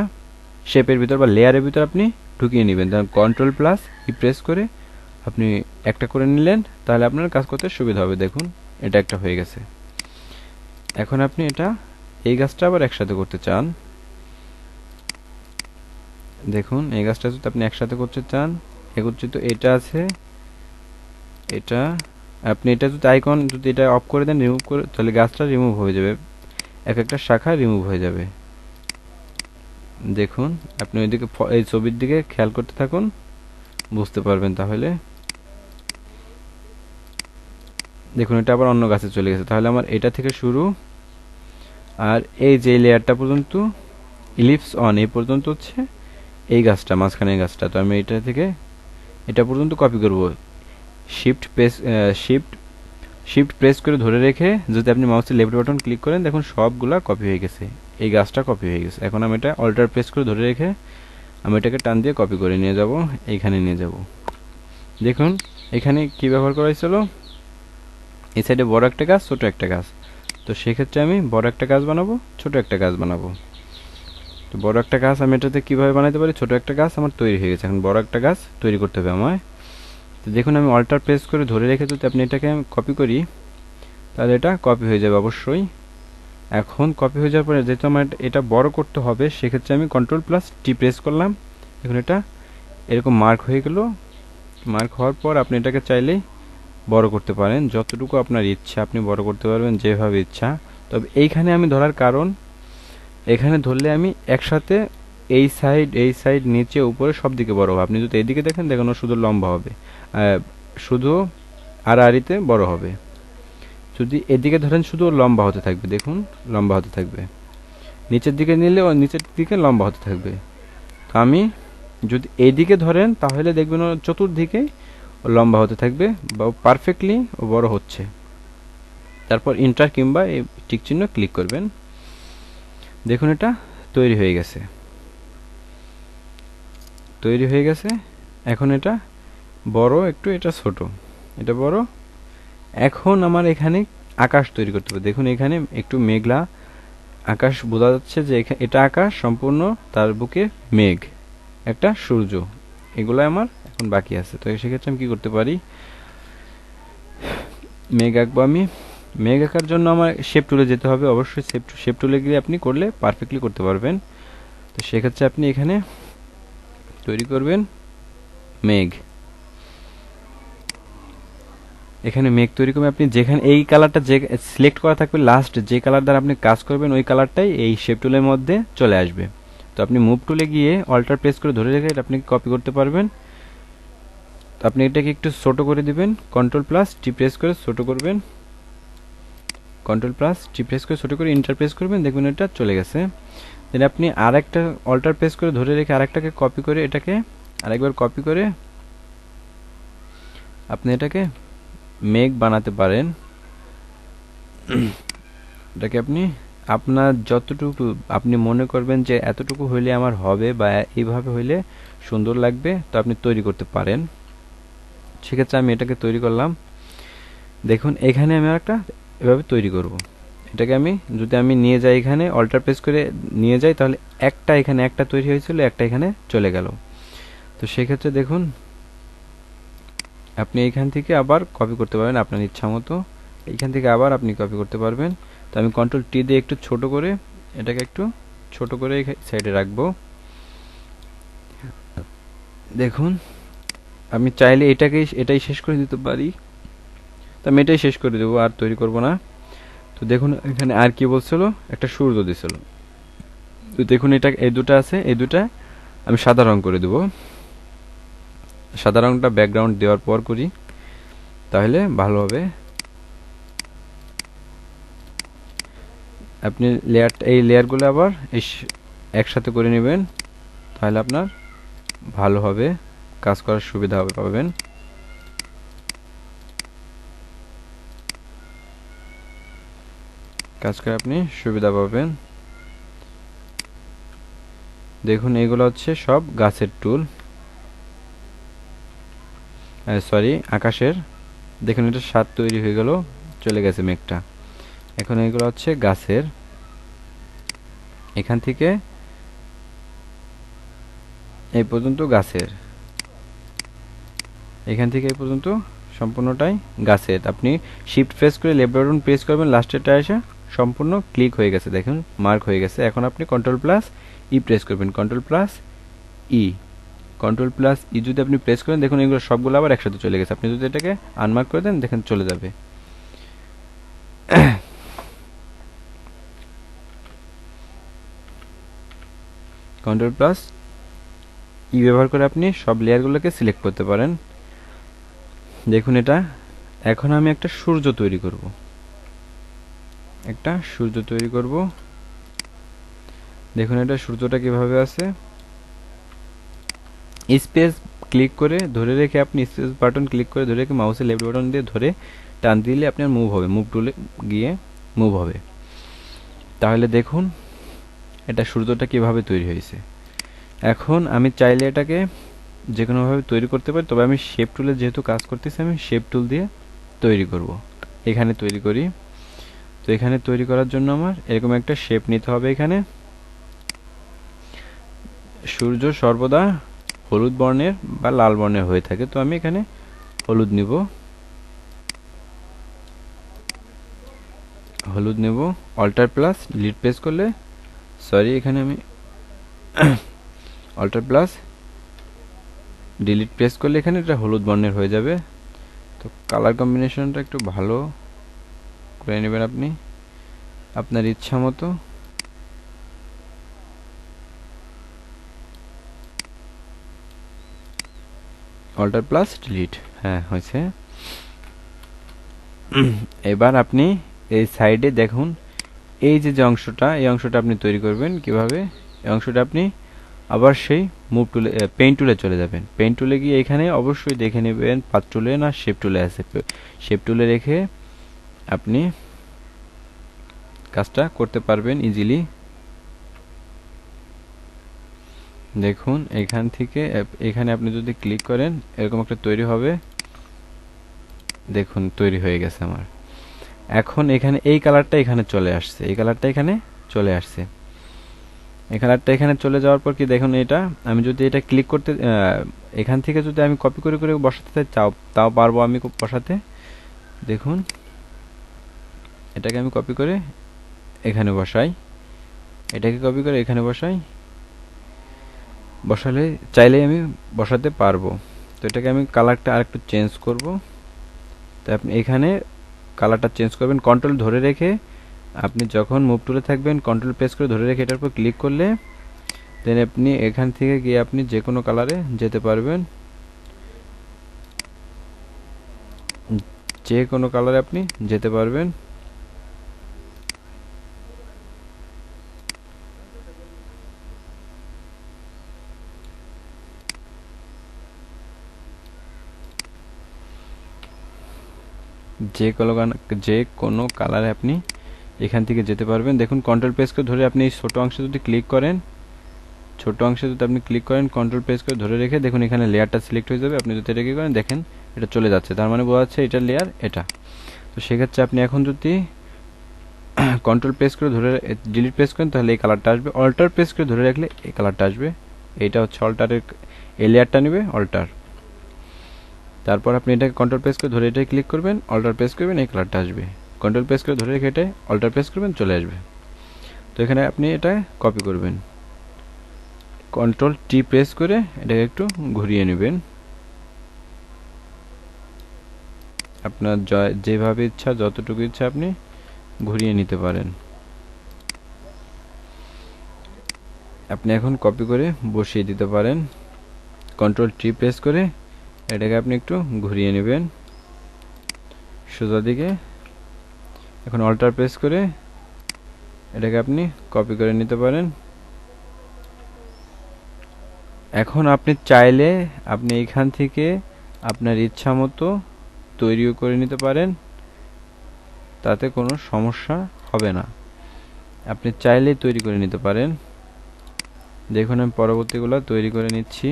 শেপের ভিতর বা লেয়ারের ভিতর আপনি ঢুকিয়ে নেবেন। তখন কন্ট্রোল প্লাস ই প্রেস করে আপনি একটা করে নিলেন, তাহলে আপনার কাজ করতে সুবিধা হবে। দেখুন এটা একটা হয়ে গেছে। এখন আপনি এটা এই গাছটা আবার একসাথে করতে চান, দেখুন এই গাছটা যদি আপনি একসাথে করতে চান, একত্রিত এটা আছে, এটা আপনি এটা যদি আইকন যদি এটা অফ করে দেন, রিমুভ করে, তাহলে গাছটা রিমুভ হয়ে যাবে, এক একটা শাখা রিমুভ হয়ে যাবে। দেখুন আপনি ওইদিকে এই ছবির দিকে খেয়াল করতে থাকুন, বুঝতে পারবেন। তাহলে দেখুন এটা আবার অন্য গাছে চলে গেছে। তাহলে আমার এটা থেকে শুরু, আর এই যে লেয়ারটা পর্যন্ত ইলিপস অন এই পর্যন্ত হচ্ছে এই গাছটা, মাঝখানের গাছটা। তো আমি এটা থেকে এটা পর্যন্ত কপি করব। শিফট প্রেস করে ধরে রেখে যদি আপনি মাউসের লেফট বাটন ক্লিক করেন, দেখুন সবগুলা কপি হয়ে গেছে, এই গাছটা কপি হয়ে গেছে। এখন আমি এটা অল্টার প্রেস করে ধরে রেখে আমি এটাকে টান দিয়ে কপি করে নিয়ে যাব, এইখানে নিয়ে যাব। দেখুন এখানে কি ব্যবহার করা হয়েছিল, এই সাইডে বড় একটা গাছ, ছোট একটা গাছ। তো সেক্ষেত্রে আমি বড় একটা গাছ বানাবো, ছোট একটা গাছ বানাবো। তো বড় একটা গাছ আমি এটাতে কীভাবে বানাতে পারি, ছোট একটা গাছ আমার তৈরি হয়ে গেছে, এখন বড় একটা গাছ তৈরি করতে হবে আমায়। তো দেখুন আমি অল্টার প্রেস করে ধরে রেখে যদি আপনি এটাকে কপি করি, তাহলে এটা কপি হয়ে যাবে অবশ্যই। এখন কপি হয়ে যাওয়ার পরে যেহেতু আমার এটা বড় করতে হবে, সেক্ষেত্রে আমি কন্ট্রোল+T প্রেস করলাম। এখন এটা এরকম মার্ক হয়ে গেল। মার্ক হওয়ার পর আপনি এটাকে চাইলেই বড় করতে পারেন, যতটুকু আপনার ইচ্ছা আপনি বড় করতে পারবেন, যেভাবে ইচ্ছা। তবে এইখানে আমি ধরার কারণ, এখানে ধরলে আমি একসাথে এই সাইড নিচে উপরে সব দিকে বড় হবে। আপনি যদি এইদিকে দেখেন, দেখুন শুধু লম্বা হবে, শুধু আড়াআড়িতে বড় হবে। যদি এদিকে ধরেন শুধু লম্বা হতে থাকবে, দেখুন লম্বা হতে থাকবে। নিচের দিকে নিলে ও নিচের দিকে লম্বা হতে থাকবে। তো আমি যদি এইদিকে ধরেন, তাহলে দেখবেন ও চতুর্দিকে লম্বা হতে থাকবে বা পারফেক্টলি ও বড় হচ্ছে। তারপর ইন্টার কিংবা এই টিক চিহ্ন ক্লিক করবেন। দেখুন এটা তৈরি হয়ে গেছে, তৈরি হয়ে গেছে। এখন এটা বড় একটু, এটা ছোট, এটা বড়। এখন আমার এখানে আকাশ তৈরি করতে হবে। দেখুন এখানে একটু মেঘলা আকাশ বোঝা যাচ্ছে যে এটা আকাশ সম্পূর্ণ, তার বুকে মেঘ, একটা সূর্য, এগুলো আমার এখন বাকি আছে। তো সেক্ষেত্রে আমি কি করতে পারি, মেঘ আঁকবো আমি। মেঘ আঁকার জন্য আমার শেপ টুলে যেতে হবে, অবশ্যই শেপ টুলে গিয়ে আপনি করলে পারফেক্টলি করতে পারবেন। তো সেক্ষেত্রে আপনি এখানে তৈরি করবেন মেঘ। এখানে মেঘ তৈরি করবেন আপনি, যেখানে এই কালারটা যে সিলেক্ট করা থাকবে, লাস্ট যে কালার দ্বারা আপনি কাজ করবেন, ওই কালারটাই এই শেপ টুলের মধ্যে চলে আসবে। তো আপনি মুভ টুলে গিয়ে অল্টার প্রেস করে ধরে রেখে আপনি কপি করতে পারবেন। তো আপনি এটাকে একটু ছোট করে দিবেন, কন্ট্রোল+T প্রেস করে ছোট করবেন, কন্ট্রোল+T প্রেস করে ছোট করে ইন্টার প্রেস করবেন, দেখবেন এটা চলে গেছে। দেন আপনি আরেকটা অল্টার প্রেস করে ধরে রেখে আরেকটাকে কপি করে, এটাকে আরেকবার কপি করে আপনি এটাকে মেঘ বানাতে পারেন। এটাকে আপনি আপনার যতটুকু আপনি মনে করবেন যে এতটুকু হইলে আমার হবে বা এইভাবে হইলে সুন্দর লাগবে, তো আপনি তৈরি করতে পারেন। সেক্ষেত্রে আমি এটাকে তৈরি করলাম। দেখুন এখানে আমি একটা এভাবে তৈরি করব। এটাকে আমি যদি আমি নিয়ে যাই, এখানে অল্টার প্রেস করে নিয়ে যাই, তাহলে একটা এখানে একটা তৈরি হয়েছিল, একটা এখানে চলে গেল। তো সেক্ষেত্রে দেখুন আপনি এইখান থেকে আবার কপি করতে পারবেন আপনার ইচ্ছা মতো, এইখান থেকে আবার আপনি কপি করতে পারবেন। তো আমি কন্ট্রোল+T দিয়ে একটু ছোট করে এটাকে একটু ছোট করে এই সাইডে রাখবো। দেখুন আমি চাইলে এটাই শেষ করে দিতে পারি, তো আমি এটাই শেষ করে দেবো, আর তৈরি করব না। তো দেখুন এখানে আর কি বলছিল, একটা সূর্য দিছিল। তো দেখুন এটা এই দুটো আছে, এই দুটা আমি সাদা রং করে দেব। সাদা রংটা ব্যাকগ্রাউন্ড দেওয়ার পর করি, তাহলে ভালো হবে। আপনি এই লেয়ারগুলো আবার একসাথে করে নেবেন, তাহলে আপনার ভালো হবে, কাজ করার সুবিধা হবে পাবেন। কাজ করে আপনি সুবিধা পাবেন। দেখুন এগুলো হচ্ছে সব গাছের টুল, সরি আকাশের। দেখুন এটা স্বাদ তৈরি হয়ে গেল, চলে গেছে মেঘটা। এখন এগুলো হচ্ছে গাছের, এখান থেকে এই পর্যন্ত গাছের। এখান থেকে এই পর্যন্ত সম্পূর্ণটাই গাছের। আপনি শিফট প্রেস করে লেফট বাটন প্রেস করবেন, লাস্টেরটা এসে সম্পূর্ণ ক্লিক হয়ে গেছে, দেখুন মার্ক হয়ে গেছে। এখন আপনি কন্ট্রোল প্লাস ই প্রেস করবেন, control plus E, control plus E যদি আপনি প্রেস করেন দেখুন এগুলো সবগুলো আবার একসাথে চলে গেছে। আপনি যদি এটাকে আনমার্ক করে দেন দেখেন চলে যাবে। কন্ট্রোল প্লাস ই ব্যবহার করে আপনি সব লেয়ারগুলোকে সিলেক্ট করতে পারেন। দেখুন এটা, এখন আমি একটা সূর্য তৈরি করব, একটা সূর্য তৈরি করব। দেখুন এটা সূর্যটা কিভাবে আছে, স্পেস ক্লিক করে ধরে রেখে আপনি স্পেস বাটন ক্লিক করে ধরে রেখে মাউসের লেফট বাটন দিয়ে ধরে টান দিলে আপনার মুভ হবে, মুভ টুলে গিয়ে মুভ হবে। তাহলে দেখুন এটা সূর্যটা কিভাবে তৈরি হয়েছে। এখন আমি চাইলে এটাকে যে কোনোভাবে তৈরি করতে পারি, তবে আমি শেপ টুলে যেহেতু কাজ করতেছি আমি শেপ টুল দিয়ে তৈরি করব। এখানে তৈরি করি, তো এখানে তৈরি করার জন্য আমার এরকম একটা শেপ নিতে হবে। এখানে সূর্য সর্বদা হলুদ বর্ণের বা লাল বর্ণের হয়ে থাকে, তো আমি এখানে হলুদ নিব, হলুদ নেব। অল্টার প্লাস ডিলিট প্রেস করলে, সরি এখানে আমি অল্টার প্লাস ডিলিট প্রেস করলে এখানে এটা হলুদ বর্ণের হয়ে যাবে। তো কালার কম্বিনেশনটা একটু ভালো করে নেবেন আপনি আপনার ইচ্ছা মতো। অল্টার প্লাস ডিলিট, হ্যাঁ হয়েছে। এবার আপনি এই সাইডে দেখুন এই যে অংশটা, এই অংশটা আপনি তৈরি করবেন কিভাবে। এই অংশটা আপনি আবার সেই মুভ টুলে পেইন্ট টুলে চলে যাবেন। পেইন্ট টুলে গিয়ে এখানে অবশ্যই দেখে নেবেন পাথ টুলে না শেপ টুলে আছে, শেপ টুলে রেখে আপনি কাজটা করতে পারবেন ইজিলি। দেখুন এখান থেকে এখানে আপনি যদি ক্লিক করেন এরকম একটা তৈরি হবে, দেখুন তৈরি হয়ে গেছে আমার। এখন এখানে এই কালারটা এখানে চলে আসছে, এই কালারটা এখানে চলে আসছে। এই কালারটা এখানে চলে যাওয়ার পর কি দেখুন এটা আমি যদি এটা ক্লিক করতে এখান থেকে যদি আমি কপি করে করে বসাতে চাই তাও পারবো আমি বসাতে। দেখুন এটাকে আমি কপি করে এখানে বসাই, এটাকে কপি করে এখানে বসাই, বসালে চাইলেই আমি বসাতে পারবো। তো এটাকে আমি কালারটা আরেকটু চেঞ্জ করব। তো আপনি এখানে কালারটা চেঞ্জ করবেন কন্ট্রোল ধরে রেখে, আপনি যখন মুভ টুলে থাকবেন কন্ট্রোল প্রেস করে ধরে রেখে এটার উপর ক্লিক করলে দেন আপনি এখান থেকে গিয়ে আপনি যে কোনো কালারে যেতে পারবেন, যে কোনো কালারে আপনি যেতে পারবেন। যে কোনো কালারে আপনি এখান থেকে যেতে পারবেন। দেখুন কন্ট্রোল প্রেস করে ধরে আপনি এই ছোটো অংশে যদি ক্লিক করেন, ছোটো অংশে যদি আপনি ক্লিক করেন কন্ট্রোল প্রেস করে ধরে রেখে দেখুন এখানে লেয়ারটা সিলেক্ট হয়ে যাবে। আপনি যদি এটা কি করেন দেখেন এটা চলে যাচ্ছে, তার মানে বোঝা যাচ্ছে এটা লেয়ার এটা। তো সেক্ষেত্রে আপনি এখন যদি কন্ট্রোল প্রেস করে ধরে ডিলিট প্রেস করেন তাহলে এই কালারটা আসবে, অল্টার প্রেস করে ধরে রাখলে এই কালারটা আসবে। এইটা হচ্ছে অল্টারের, এই লেয়ারটা নেবে অল্টার। তারপর আপনি এটাকে কন্ট্রোল প্রেস করে ধরে এটাই ক্লিক করবেন, অল্টার প্রেস করবেন, এই কালারটা আসবে। কন্ট্রোল প্রেস করে ধরে রেখে এটা অল্টার প্রেস করবেন, চলে আসবে। তো এখানে আপনি এটা কপি করবেন, কন্ট্রোল টি প্রেস করে এটাকে একটু ঘুরিয়ে নেবেন, আপনার যেভাবে ইচ্ছা যতটুকু ইচ্ছা আপনি ঘুরিয়ে নিতে পারেন। আপনি এখন কপি করে বসিয়ে দিতে পারেন, কন্ট্রোল টি প্রেস করে এটাকে আপনি একটু ঘুরিয়ে নেবেন সোজা দিকে। এখন অল্টার প্রেস করে এটাকে আপনি কপি করে নিতে পারেন। এখন আপনি চাইলে আপনি এখান থেকে আপনার ইচ্ছা মতো তৈরিও করে নিতে পারেন, তাতে কোনো সমস্যা হবে না, আপনি চাইলেই তৈরি করে নিতে পারেন। দেখুন আমি পরবর্তীগুলো তৈরি করে নিচ্ছি।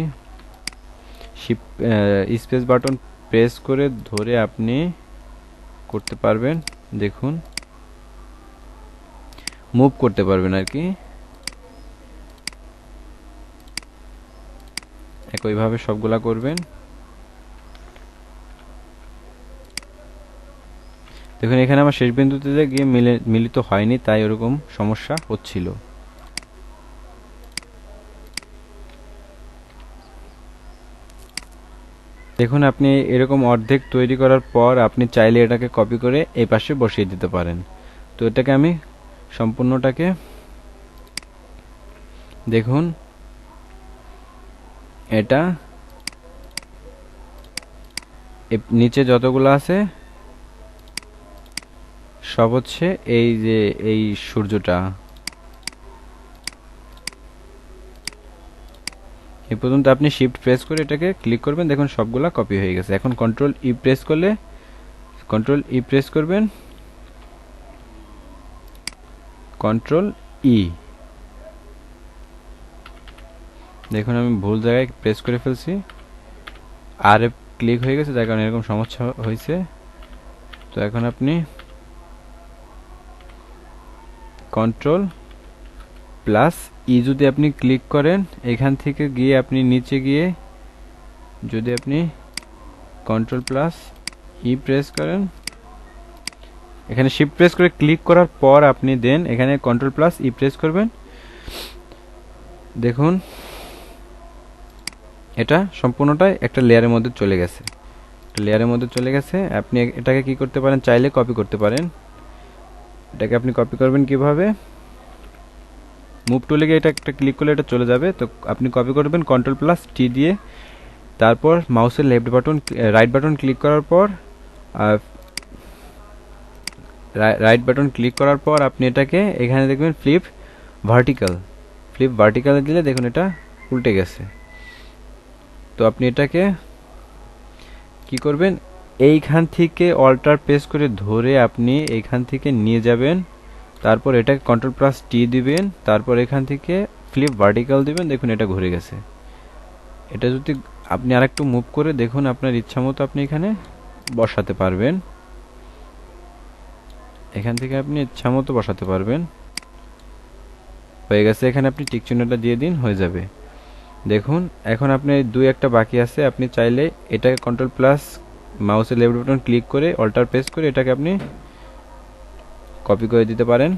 স্পেস বাটন প্রেস করে ধরে আপনি করতে পারবেন, দেখুন মুভ করতে পারবেন আর কি। একইভাবে সবগুলা করবেন। দেখুন এখানে আমার শেষ বিন্দুতে গিয়ে মিলিত হয়নি, তাই ওরকম সমস্যা হচ্ছিল। দেখুন আপনি এরকম অর্ধেক তৈরি করার পর আপনি চাইলে এটাকে কপি করে এই পাশে বসিয়ে দিতে পারেন। তো এটাকে আমি সম্পূর্ণটাকে দেখুন, এটা নিচে যতগুলো আছে সব হচ্ছে এই যে এই সূর্যটা, এই পর্যন্ত আপনি শিফট প্রেস করে এটাকে ক্লিক করবেন, দেখুন সবগুলা কপি হয়ে গেছে। এখন কন্ট্রোল ই প্রেস করলে, কন্ট্রোল ই প্রেস করবেন, কন্ট্রোল ই, দেখুন আমি ভুল জায়গায় প্রেস করে ফেলছি, আর ক্লিক হয়ে গেছে, যার কারণে এরকম সমস্যা হয়েছে। তো এখন আপনি কন্ট্রোল প্লাস ই যদি আপনি ক্লিক করেন, এখান থেকে গিয়ে আপনি নিচে গিয়ে যদি আপনি কন্ট্রোল প্লাস ই প্রেস করেন, এখানে শিফট প্রেস করে ক্লিক করার পর আপনি দেন এখানে কন্ট্রোল প্লাস ই প্রেস করবেন, দেখুন এটা সম্পূর্ণটাই একটা লেয়ারের মধ্যে চলে গেছে, লেয়ারের মধ্যে চলে গেছে। আপনি এটাকে কি করতে পারেন, চাইলে কপি করতে পারেন। এটাকে আপনি কপি করবেন কিভাবে, মুভ টুলে গিয়ে এটা একটা ক্লিক করলে এটা চলে যাবে। তো আপনি কপি করবেন কন্ট্রোল প্লাস টি দিয়ে, তারপর মাউসের রাইট বাটন ক্লিক করার পর আপনি এটাকে এখানে দেখবেন ফ্লিপ ভার্টিক্যাল দিলে দেখুন এটা উল্টে গেছে। তো আপনি এটাকে কি করবেন, এইখান থেকে অল্টার প্রেস করে ধরে আপনি এইখান থেকে নিয়ে যাবেন, তারপর এটাকে কন্ট্রোল প্লাস টি দিবেন, তারপর এখান থেকে ফ্লিপ ভার্টিক্যাল দিবেন, দেখুন এটা ঘুরে গেছে। এটা যদি আপনি আরেকটু মুভ করে দেখুন আপনার ইচ্ছা মতো আপনি এখানে বসাতে পারবেন, এখান থেকে আপনি ইচ্ছা মতো বসাতে পারবেন। হয়ে গেছে, এখানে আপনি টিক চিহ্নটা দিয়ে দিন, হয়ে যাবে। দেখুন এখন আপনি দুই একটা বাকি আছে, আপনি চাইলে এটাকে কন্ট্রোল প্লাস মাউসের লেফট বাটন ক্লিক করে অল্টার প্রেস করে এটাকে আপনি কপি করে দিতে পারেন।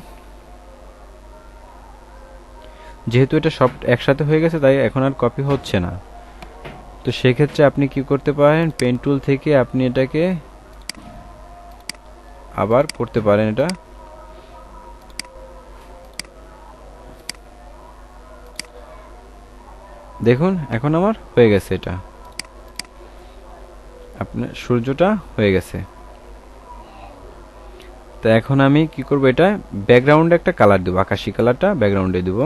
যেহেতু এটা সব একসাথে হয়ে গেছে তাই এখন আর কপি হচ্ছে না। তো সেক্ষেত্রে আপনি কি করতে পারেন, পেন টুল থেকে আপনি এটাকে আবার করতে পারেন। এটা দেখুন এখন আমার হয়ে গেছে, এটা আপনার সূর্যটা হয়ে গেছে। তো এখন আমি কি করব, এটা ব্যাকগ্রাউন্ডে একটা কালার দেবো, আকাশী কালারটা ব্যাকগ্রাউন্ডে দেব।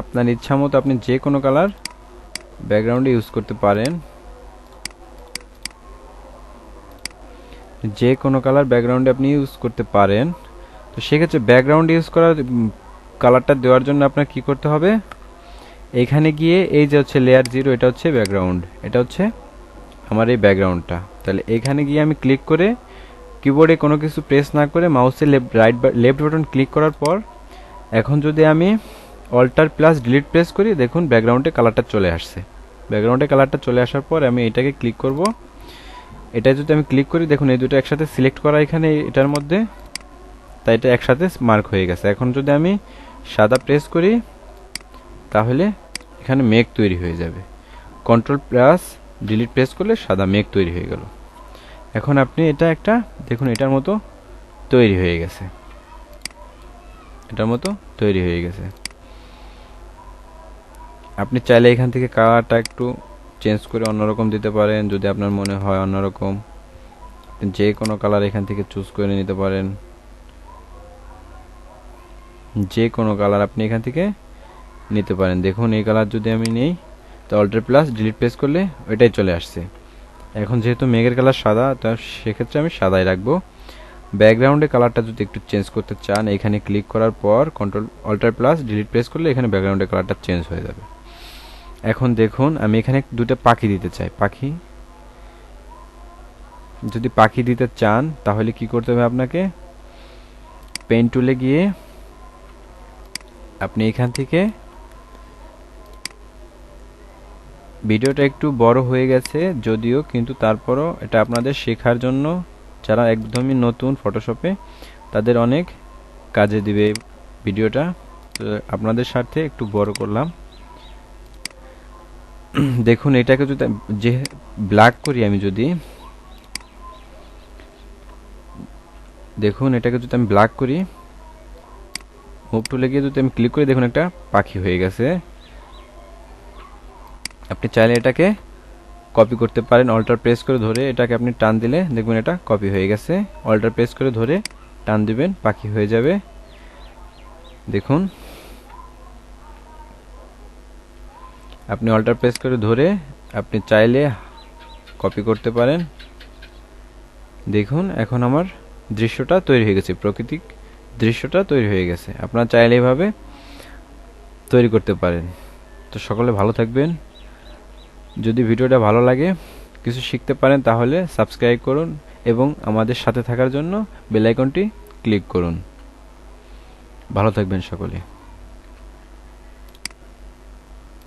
আপনার ইচ্ছা মতো আপনি যে কোনো কালার ব্যাকগ্রাউন্ডে ইউজ করতে পারেন, যে কোনো কালার ব্যাকগ্রাউন্ডে আপনি ইউজ করতে পারেন। তো সেক্ষেত্রে ব্যাকগ্রাউন্ড ইউজ করার কালারটা দেওয়ার জন্য আপনার কি করতে হবে, এইখানে গিয়ে এই যে হচ্ছে লেয়ার 0, এটা হচ্ছে ব্যাকগ্রাউন্ড, এটা হচ্ছে আমার এই ব্যাকগ্রাউন্ডটা। তাহলে এখানে গিয়ে আমি ক্লিক করে কিবোর্ডে কোনো কিছু প্রেস না করে মাউসের লেফট বাটন ক্লিক করার পর এখন যদি আমি অল্টার প্লাস ডিলিট প্রেস করি, দেখুন ব্যাকগ্রাউন্ডে কালারটা চলে আসছে। ব্যাকগ্রাউন্ডে কালারটা চলে আসার পর আমি এটাকে ক্লিক করব, এটা যদি আমি ক্লিক করি দেখুন এই দুটো একসাথে সিলেক্ট করা এখানে এটার মধ্যে, তাই এটা একসাথে মার্ক হয়ে গেছে। এখন যদি আমি সাদা প্রেস করি তাহলে এখানে মেঘ তৈরি হয়ে যাবে, কন্ট্রোল প্লাস ডিলিট প্রেস করলে সাদা মেঘ তৈরি হয়ে গেল। এখন আপনি এটা একটা দেখুন এটার মতো তৈরি হয়ে গেছে, এটার মতো তৈরি হয়ে গেছে। আপনি চাইলে এখান থেকে কালারটা একটু চেঞ্জ করে অন্যরকম দিতে পারেন, যদি আপনার মনে হয় অন্যরকম যে কোনো কালার এখান থেকে চুজ করে নিতে পারেন, যে কোনো কালার আপনি এখান থেকে নিতে পারেন। দেখুন এই কালার যদি আমি নেই তো অল্টার প্লাস ডিলিট প্রেস করলে ওইটাই চলে আসছে। এখন যেহেতু মেঘের কালার সাদা, তো সেক্ষেত্রে আমি সাদাই রাখবো। ব্যাকগ্রাউন্ডে কালারটা যদি একটু চেঞ্জ করতে চান, এখানে ক্লিক করার পর control alter plus delete press করলে এখানে ব্যাকগ্রাউন্ডের কালারটা চেঞ্জ হয়ে যাবে। এখন দেখুন আমি এখানে দুটো পাখি দিতে চাই, পাখি যদি পাখি দিতে চান তাহলে কি করতে হবে, আপনাকে পেন টুলে গিয়ে আপনি এখান থেকে ভিডিওটা একটু বড় হয়ে গেছে যদিও, কিন্তু তারপরও এটা আপনাদের শেখার জন্য, যারা একদমই নতুন ফটোশপে তাদের অনেক কাজে দিবে ভিডিওটা। তো আপনাদের স্বার্থে একটু বড় করলাম। দেখুন এটাকে যদি যে ব্ল্যাক করি, আমি যদি দেখুন এটাকে যদি আমি ব্ল্যাক করি, মুভ টুলে গিয়ে যদি আমি ক্লিক করি, দেখুন একটা পাখি হয়ে গেছে। আপনি চাইলে এটাকে কপি করতে পারেন, অল্টার প্রেস করে ধরে এটাকে আপনি টান দিলে দেখবেন এটা কপি হয়ে গেছে। অল্টার প্রেস করে ধরে টান দিবেন, পাখি হয়ে যাবে। দেখুন আপনি অল্টার প্রেস করে ধরে আপনি চাইলে কপি করতে পারেন। দেখুন এখন আমার দৃশ্যটা তৈরি হয়ে গেছে, প্রাকৃতিক দৃশ্যটা তৈরি হয়ে গেছে। আপনারা চাইলে এভাবে তৈরি করতে পারেন। তো সকলে ভালো থাকবেন। যদি ভিডিওটা ভালো লাগে, কিছু শিখতে পারেন, তাহলে সাবস্ক্রাইব করুন এবং আমাদের সাথে থাকার জন্য বেল আইকনটি ক্লিক করুন। ভালো থাকবেন সকলে।